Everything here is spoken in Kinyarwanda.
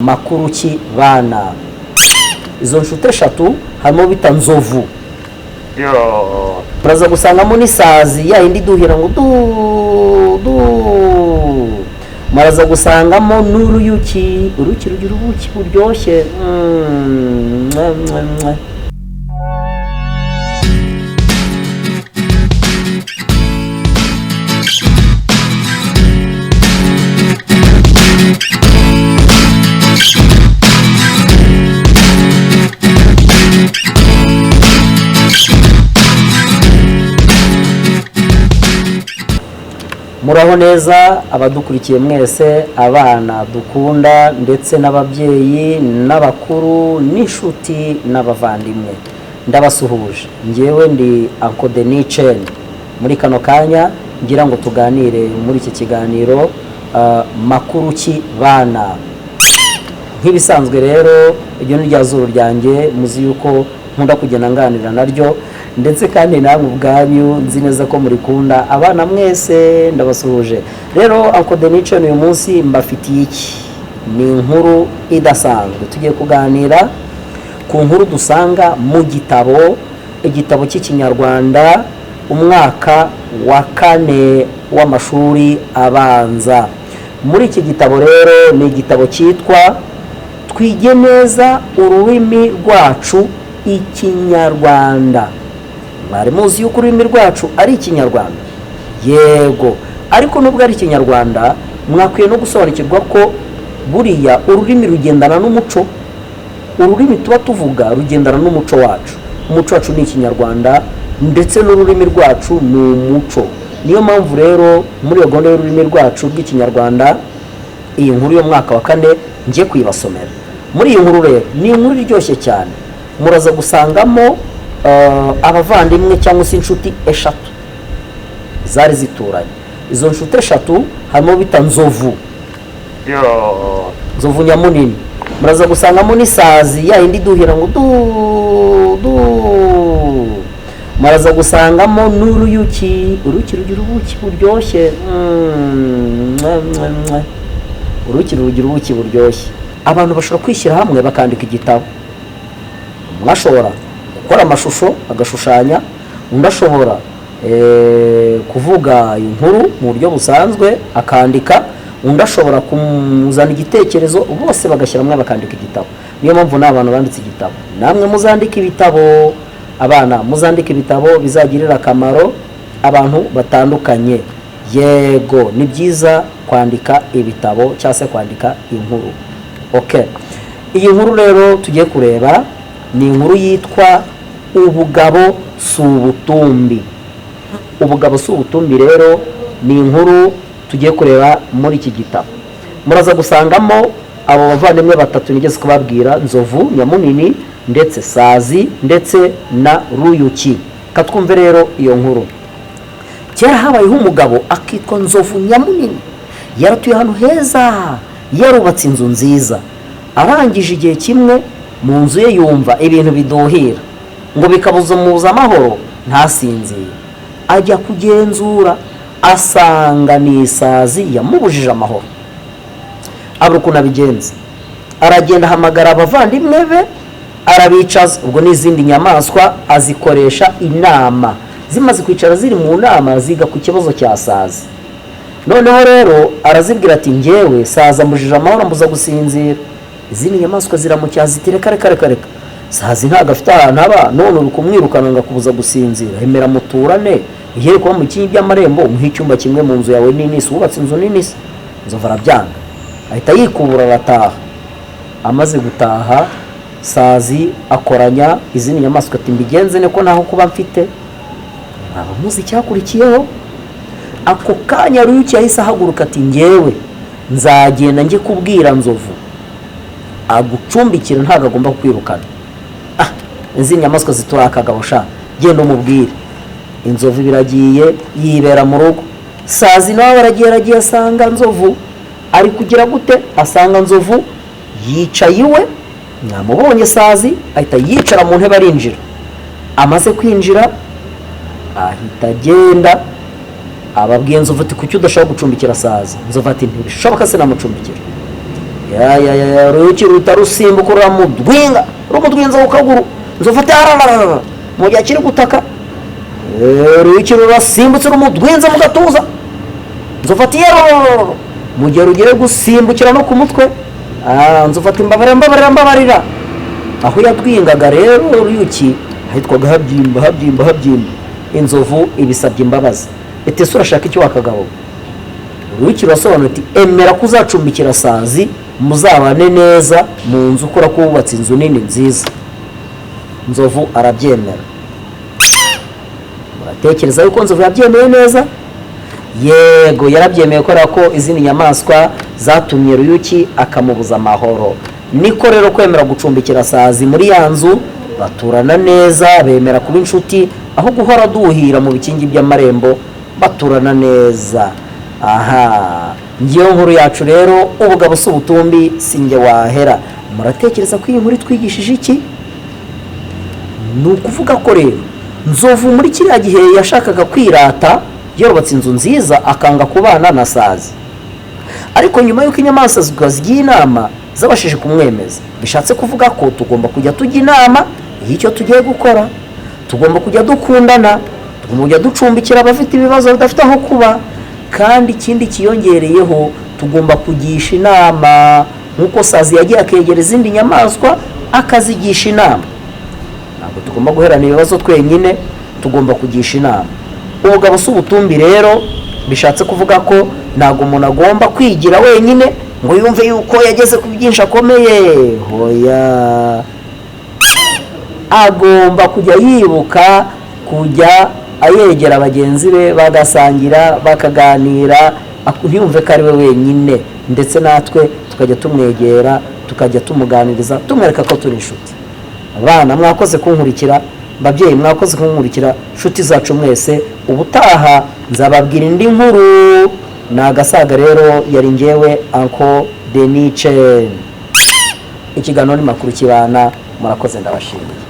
makuru ki bana. Izo nshuti eshatu harimo bita nzovu. Muraza gusangamo n'isazi ya indi duhira ngo du. Muraza gusangamo n'uruyuki, uruki rugira ubuki buryoshye. Muraho neza abadukurikiye mwese, abana dukunda ndetse n'ababyeyi n'abakuru n'inshuti n'abavandimwe, ndabasuhuje. Ngewe ndi Uncle Denicen. Muri kano kanya ngira ngo tuganire muri iki kiganiro makuru ki bana. Nk'ibisanzwe rero iryo ni rya zuru ryanjye, muzi yuko nkunda kugenda nganira naryo, ndetse kandi namwe ubwanyu nzi neza ko murikunda. Abana mwese ndabasuhuje. Rero Uncle Denicen uyu munsi mbafitiye iki? Ni inkuru idasanzwe. Tugiye kuganira ku nkuru dusanga mu igitabo cy'Ikinyarwanda umwaka wa 4 w'amashuri abanza. Muri iki gitabo rero ni igitabo cyitwa Twige neza ururimi rwacu Ikinyarwanda. Mwari muzi yuko ururimi rwacu ari Ikinyarwanda? Yego. Ariko nubwo ari Ikinyarwanda, mwakwiye no gusobanukirwa ko buriya ururimi rugendana n'umuco. Ururimi tuba tuvuga rugendana n'umuco wacu. Umuco wacu ni Ikinyarwanda, ndetse n'ururimi rwacu ni umuco. Niyo mpamvu rero muri iyo gahunda y'ururimi rwacu rw'Ikinyarwanda, iyi nkuru yo mwaka wa 4 ngiye kuyibasomera. Muri iyi nkuru rero ni inkuru iryoshye cyane. Muraza gusangamo abavandimwe cyangwa se inshuti eshatu zari zituranye. Izo nshuti eshatu harimo bita nzovu. Nzovu nyamunini. Muraza gusangamo n'isazi ya indi duhira ngo du. Muraza gusangamo n'uruyuki, uruki rugira ubuki buryoshye. Uruki rugira ubuki buryoshye. Abantu bashobora kwishyira hamwe bakandika igitabo. Mwashobora gukora amashusho agashushanya, undi ashobora kuvuga inkuru mu buryo busanzwe akandika, undi ashobora kumuzana igitekerezo, bose bagashyira hamwe bakandika igitabo. Niyo mpamvu n'abantu banditse igitabo. Namwe muzandika ibitabo, abana muzandika ibitabo bizagirira akamaro abantu batandukanye. Yego, ni byiza kwandika ibitabo cyangwa se kwandika inkuru. Okay. Iyi nkuru rero tugiye kureba ni inkuru yitwa Ubugabo si ubutumbi. Ubugabo si ubutumbi rero ni inkuru tugiye kureba muri iki gitabo. Muraza gusangamo abo bavandimwe batatu nigeze kubabwira, nzovu nyamunini ndetse sazi ndetse na ruyuki. Katwumve rero iyo nkuru. Kera habayeho umugabo akitwa nzovu nyamunini. Yaratuye ahantu heza, yarubatse inzu nziza. Arangije igihe kimwe mu nzu ye yumva ibintu biduhira, ngo bikabuza muza amahoro ntasinzire. Ajya kugenzura asanga ni isazi yamubujije amahoro. Abura ukuntu abigenza. Aragenda ahamagara abavandimwe be, arabicaza. Ubwo n'izindi nyamaswa azikoresha inama. Zimaze kwicara ziri mu nama, ziga ku kibazo cya sazi. Noneho rero arazibwira ati, ngewe saza mbujije amahoro, mbuza gusinzira. Izindi nyamaswa ziramucyaza ziti reka. Sazi ntago afite ahantu aba, none uri kumwirukana ngo akubuza gusinzira. Hemera muturane, igiye kuba mu kinyi by'amarembo, umuhe icyumba kimwe mu nzu yawe nini, wubatse inzu nini. Nzovu arabyanga, ahita yikubura arataha. Amaze gutaha, sazi akoranya izindi nyamaswa ati, mbigenze ne ko naho kuba mfite. Aba muzi cyakurikiyeho. Ako kanya ruyuki yahise ahaguruka ati, ngewe nzagenda njye kubwira nzovu agucumbikira, ntago agomba kwirukana. Izindi nyamaswa ziturakagabo sha, genda umubwire. Inzovu biragiye yibera mu rugo. Sazi nawe aragiye asanga nzovu ari kugira gute, asanga nzovu yicaye iwe. Namubonye sazi ahita yicara mu ntebe arinjira. Amaze kwinjira ahita agenda ababwiye nzovu ati, kuki udashaka gucumbikira sazi? Nzovu ati, ntibishoboka, se namucumbikira. uruyuki ruhita rusimbuka ruramudwinga rumudwinza ku kaguru, inzovu ati harararara, mu gihe akiri gutaka uruyuki rurasimbutse rumudwinza mu gatuza, inzovu ati yerorororo, mu gihe rugiye gusimbukira no ku mutwe, inzovu ati mbabarira. Aho yadwingaga rero uruyuki ahitwaga habyimba, inzovu ibisabye imbabazi, iti ese urashaka iki wakagabo? Uruyuki rurasobanura ati emera ko uzacumbikira sazi, muzabane neza mu nzu ukora ko wubatse inzu nini nziza. Inzovu arabyemera. Muratekereza yuko inzovu yabyemeye neza? Yego, yarabyemeye kubera ko izindi nyamaswa zatumye uruyuki akamubuza amahoro. Niko rero kwemera gucumbikira sazi muri ya nzu, baturana neza, bemera kuba inshuti, aho guhora duhira mu bikingi by'amarembo, baturana neza. Aha, ngiyo nkuru yacu rero, ubugabo si ubutumbi sinjye wahera. Muratekereza ko iyi nkuru twigishije iki? Ni ukuvuga ko rero nzovu muri kiriya gihe yashakaga kwirata, yarubatse inzu nziza, akanga kubana na sazi. Ariko nyuma y'uko inyamaswa zigiye inama, zabashije kumwemeza. Bishatse kuvuga ko tugomba kujya tujya inama y'icyo tugiye gukora, tugomba kujya dukundana, tugomba kujya ducumbikira abafite ibibazo bidafite aho kuba, kandi ikindi kiyongereyeho tugomba kugisha inama, nk'uko sazi yagiye akegera izindi nyamaswa akazigisha inama. Ntabwo tugomba guherana ibibazo twenyine, tugomba kugisha inama. Ubugabo si ubutumbi rero, bishatse kuvuga ko ntabwo umuntu agomba kwigira wenyine ngo yumve yuko yageze ku byinshi akomeye. Hoya, agomba kujya yibuka kujya ayegera bagenzi be, bagasangira, bakaganira, ntiyumve ko ari we wenyine, ndetse natwe tukajya tumwegera, tukajya tumuganiriza, tumwereka ko turi inshuti. Abana mwakoze kunkurikira, babyeyi mwakoze kunkurikira, inshuti zacu mwese, ubutaha nzababwira indi nkuru. Nagasaga rero, yari njyewe Uncle Denice. Ikiganiro ni Makuru Kibana, murakoze, ndabashimiye.